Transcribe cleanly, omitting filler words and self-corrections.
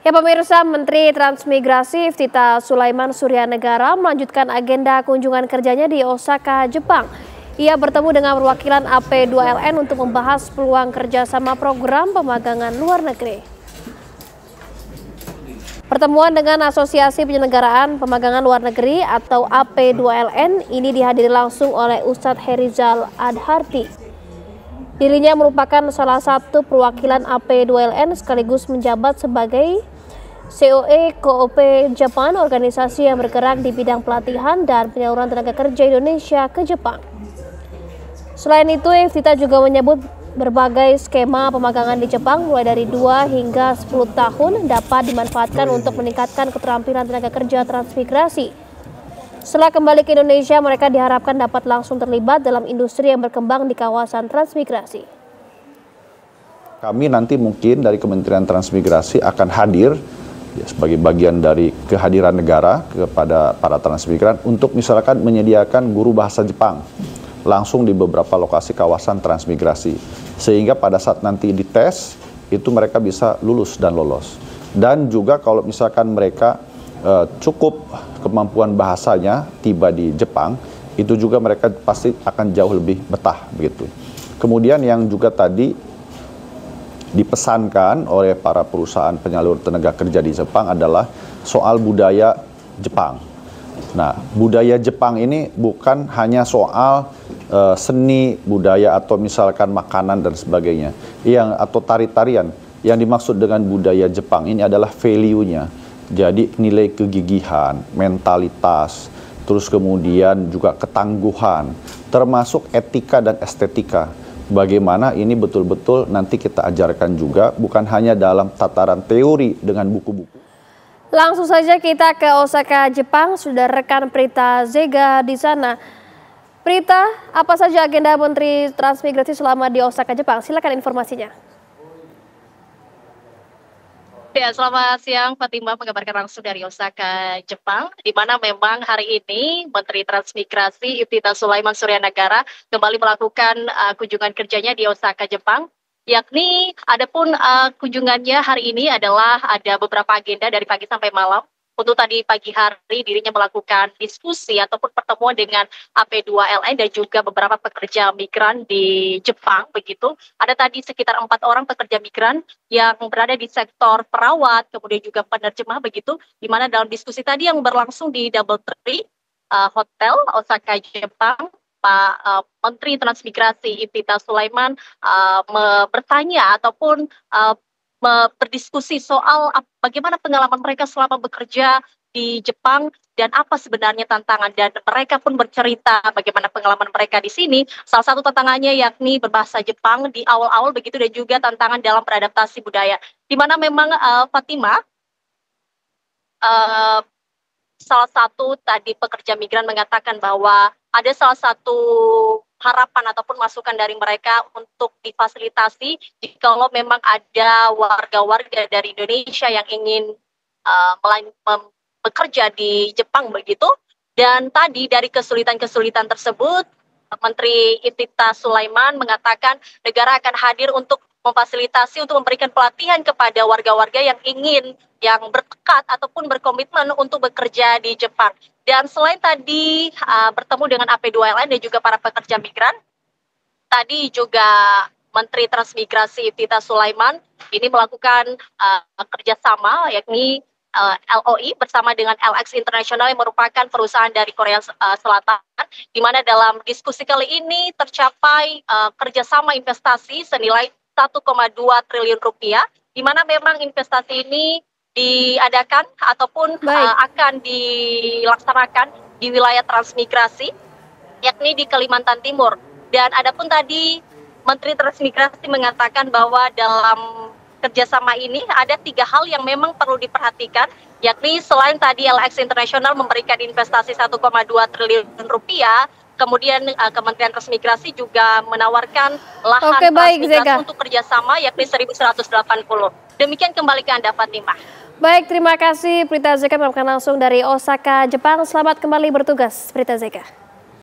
Ya pemirsa, Menteri Transmigrasi Iftita Sulaiman Suryanegara melanjutkan agenda kunjungan kerjanya di Osaka, Jepang. Ia bertemu dengan perwakilan AP2LN untuk membahas peluang kerjasama program pemagangan luar negeri. Pertemuan dengan Asosiasi Penyelenggaraan Pemagangan Luar Negeri atau AP2LN ini dihadiri langsung oleh Ustadz Herizal Adharti. Dirinya merupakan salah satu perwakilan AP2LN sekaligus menjabat sebagai COE Coop Japan, organisasi yang bergerak di bidang pelatihan dan penyaluran tenaga kerja Indonesia ke Jepang. Selain itu, Iftita juga menyebut berbagai skema pemagangan di Jepang mulai dari 2 hingga 10 tahun dapat dimanfaatkan untuk meningkatkan keterampilan tenaga kerja transmigrasi. Setelah kembali ke Indonesia, mereka diharapkan dapat langsung terlibat dalam industri yang berkembang di kawasan transmigrasi. Kami nanti mungkin dari Kementerian Transmigrasi akan hadir sebagai bagian dari kehadiran negara kepada para transmigran untuk misalkan menyediakan guru bahasa Jepang langsung di beberapa lokasi kawasan transmigrasi. Sehingga pada saat nanti dites, itu mereka bisa lulus dan lolos. Dan juga kalau misalkan mereka cukup kemampuan bahasanya tiba di Jepang, itu juga mereka pasti akan jauh lebih betah begitu. Kemudian yang juga tadi dipesankan oleh para perusahaan penyalur tenaga kerja di Jepang adalah soal budaya Jepang. Nah, budaya Jepang ini bukan hanya soal seni budaya atau misalkan makanan dan sebagainya, atau tari-tarian. Yang dimaksud dengan budaya Jepang ini adalah value-nya. Jadi nilai kegigihan, mentalitas, terus kemudian juga ketangguhan, termasuk etika dan estetika. Bagaimana ini betul-betul nanti kita ajarkan juga, bukan hanya dalam tataran teori dengan buku-buku. Langsung saja kita ke Osaka, Jepang. Sudah rekan Prita Zega di sana. Prita, apa saja agenda Menteri Transmigrasi selama di Osaka, Jepang? Silakan informasinya. Ya, selamat siang, Fatimah mengabarkan langsung dari Osaka, Jepang, di mana memang hari ini Menteri Transmigrasi Iftita Sulaiman Suryanegara kembali melakukan kunjungan kerjanya di Osaka, Jepang. Yakni adapun kunjungannya hari ini adalah ada beberapa agenda dari pagi sampai malam. Untuk tadi pagi hari dirinya melakukan diskusi ataupun pertemuan dengan AP2LN dan juga beberapa pekerja migran di Jepang begitu. Ada tadi sekitar 4 orang pekerja migran yang berada di sektor perawat, kemudian juga penerjemah begitu, di mana dalam diskusi tadi yang berlangsung di Double Tree Hotel Osaka, Jepang, Pak Menteri Transmigrasi Iftita Sulaiman bertanya ataupun berdiskusi soal bagaimana pengalaman mereka selama bekerja di Jepang dan apa sebenarnya tantangan, dan mereka pun bercerita bagaimana pengalaman mereka di sini. Salah satu tantangannya yakni berbahasa Jepang di awal-awal begitu, dan juga tantangan dalam beradaptasi budaya, di mana memang Fatimah, salah satu tadi pekerja migran mengatakan bahwa ada salah satu harapan ataupun masukan dari mereka untuk difasilitasi jikalau memang ada warga-warga dari Indonesia yang ingin bekerja di Jepang begitu. Dan tadi dari kesulitan-kesulitan tersebut, Menteri Iftita Sulaiman mengatakan negara akan hadir untuk memfasilitasi untuk memberikan pelatihan kepada warga-warga yang bertekad ataupun berkomitmen untuk bekerja di Jepang. Dan selain tadi bertemu dengan AP2LN dan juga para pekerja migran, tadi juga Menteri Transmigrasi Iftita Sulaiman ini melakukan kerjasama yakni LOI bersama dengan LX International yang merupakan perusahaan dari Korea Selatan, di mana dalam diskusi kali ini tercapai kerjasama investasi senilai 1,2 triliun rupiah, di mana memang investasi ini diadakan ataupun akan dilaksanakan di wilayah transmigrasi, yakni di Kalimantan Timur. Dan adapun tadi Menteri Transmigrasi mengatakan bahwa dalam kerjasama ini ada 3 hal yang memang perlu diperhatikan, yakni selain tadi LX International memberikan investasi 1,2 triliun rupiah, kemudian Kementerian Transmigrasi juga menawarkan lahan transmigrasi untuk kerjasama yakni 1.180. Demikian kembali ke Anda, Fatimah. Baik, terima kasih Prita Zega melaporkan langsung dari Osaka, Jepang. Selamat kembali bertugas, Prita Zega.